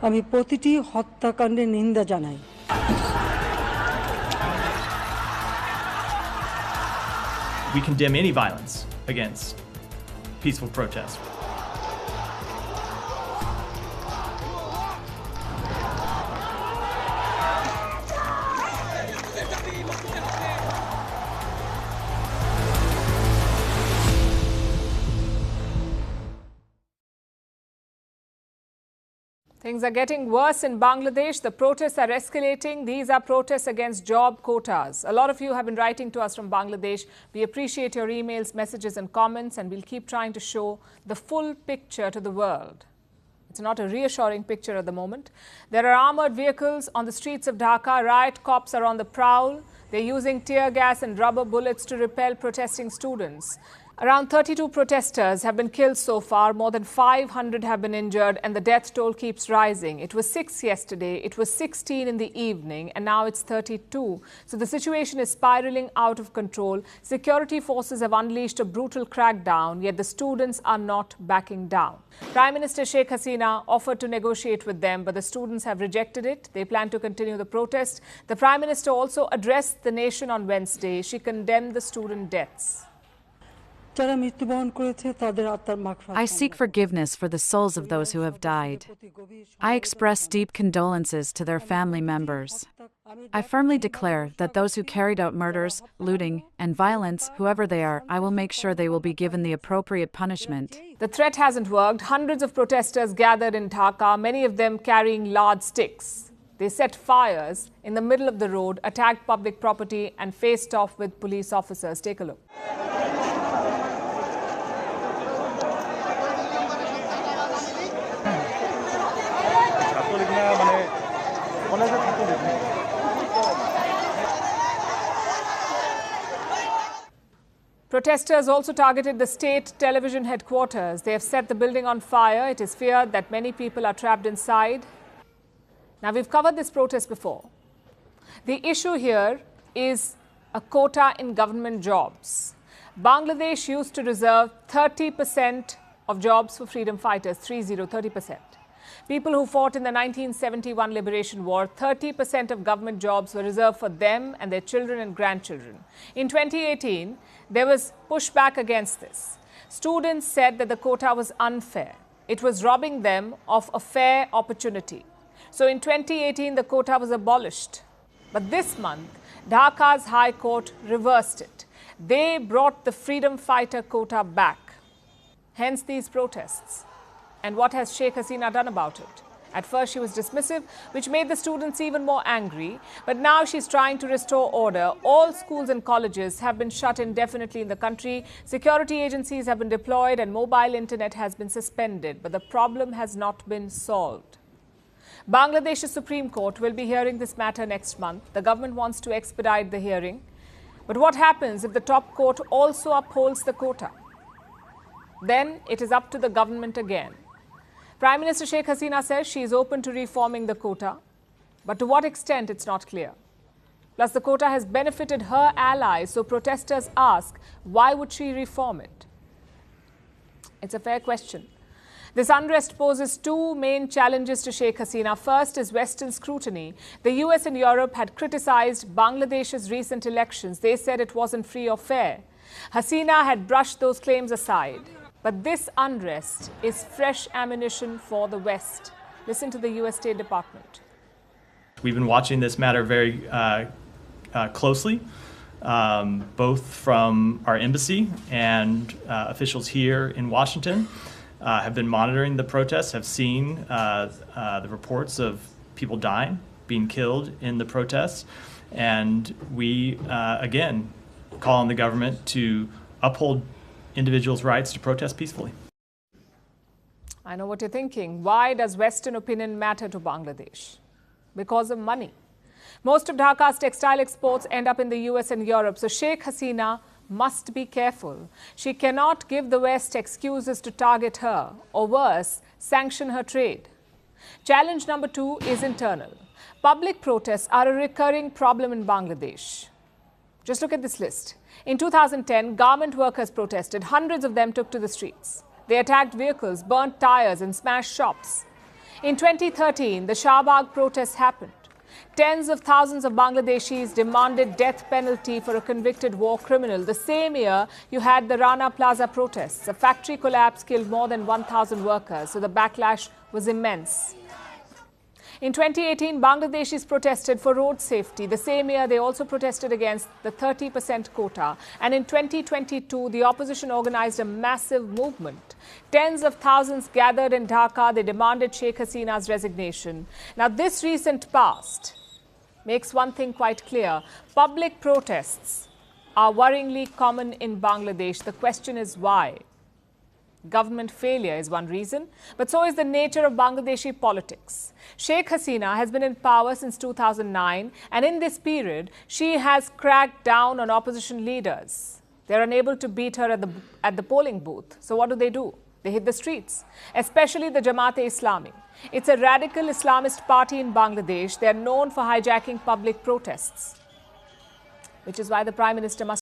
আমি প্রতিটি হত্যাকাণ্ডের নিন্দা জানাই। We condemn any violence against peaceful protest. Things are getting worse in Bangladesh. The protests are escalating. These are protests against job quotas. A lot of you have been writing to us from Bangladesh. We appreciate your emails, messages and comments, and we'll keep trying to show the full picture to the world. It's not a reassuring picture at the moment. There are armored vehicles on the streets of Dhaka. Riot cops are on the prowl. They're using tear gas and rubber bullets to repel protesting students. Around 32 protesters have been killed so far. More than 500 have been injured, and the death toll keeps rising. It was 6 yesterday, it was 16 in the evening, and now it's 32. So the situation is spiraling out of control. Security forces have unleashed a brutal crackdown, yet the students are not backing down. Prime Minister Sheikh Hasina offered to negotiate with them, but the students have rejected it. They plan to continue the protest. The Prime Minister also addressed the nation on Wednesday. She condemned the student deaths. I seek forgiveness for the souls of those who have died. I express deep condolences to their family members. I firmly declare that those who carried out murders, looting, and violence, whoever they are, I will make sure they will be given the appropriate punishment. The threat hasn't worked. Hundreds of protesters gathered in Dhaka, many of them carrying large sticks. They set fires in the middle of the road, attacked public property, and faced off with police officers. Take a look. Protesters also targeted the state television headquarters. They have set the building on fire. It is feared that many people are trapped inside. Now, we've covered this protest before. The issue here is a quota in government jobs. Bangladesh used to reserve 30% of jobs for freedom fighters, 30%. People who fought in the 1971 Liberation War, 30% of government jobs were reserved for them and their children and grandchildren. In 2018, there was pushback against this. Students said that the quota was unfair. It was robbing them of a fair opportunity. So in 2018, the quota was abolished. But this month, Dhaka's High Court reversed it. They brought the freedom fighter quota back. Hence these protests. And what has Sheikh Hasina done about it? At first, she was dismissive, which made the students even more angry. But now she's trying to restore order. All schools and colleges have been shut indefinitely in the country. Security agencies have been deployed and mobile internet has been suspended. But the problem has not been solved. Bangladesh's Supreme Court will be hearing this matter next month. The government wants to expedite the hearing. But what happens if the top court also upholds the quota? Then it is up to the government again. Prime Minister Sheikh Hasina says she is open to reforming the quota, but to what extent it's not clear. Plus, the quota has benefited her allies, so protesters ask, why would she reform it? It's a fair question. This unrest poses two main challenges to Sheikh Hasina. First is Western scrutiny. The US and Europe had criticized Bangladesh's recent elections. They said it wasn't free or fair. Hasina had brushed those claims aside. But this unrest is fresh ammunition for the West. Listen to the US State Department. We've been watching this matter very closely, both from our embassy and officials here in Washington have been monitoring the protests, have seen the reports of people dying, being killed in the protests. And we, again, call on the government to uphold individuals' rights to protest peacefully. I know what you're thinking. Why does Western opinion matter to Bangladesh? Because of money. Most of Dhaka's textile exports end up in the US and Europe, so Sheikh Hasina must be careful. She cannot give the West excuses to target her, or worse, sanction her trade. Challenge number 2 is internal. Public protests are a recurring problem in Bangladesh. Just look at this list. In 2010, garment workers protested. Hundreds of them took to the streets. They attacked vehicles, burnt tires and smashed shops. In 2013, the Shahbag protests happened. Tens of thousands of Bangladeshis demanded death penalty for a convicted war criminal. The same year, you had the Rana Plaza protests. A factory collapse killed more than 1,000 workers, so the backlash was immense. In 2018, Bangladeshis protested for road safety. The same year, they also protested against the 30% quota. And in 2022, the opposition organized a massive movement. Tens of thousands gathered in Dhaka. They demanded Sheikh Hasina's resignation. Now, this recent past makes one thing quite clear. Public protests are worryingly common in Bangladesh. The question is why? Government failure is one reason, but so is the nature of Bangladeshi politics. Sheikh Hasina has been in power since 2009, and in this period, she has cracked down on opposition leaders. They're unable to beat her at the polling booth. So what do? They hit the streets, especially the Jamaat-e-Islami. It's a radical Islamist party in Bangladesh. They're known for hijacking public protests, which is why the Prime Minister must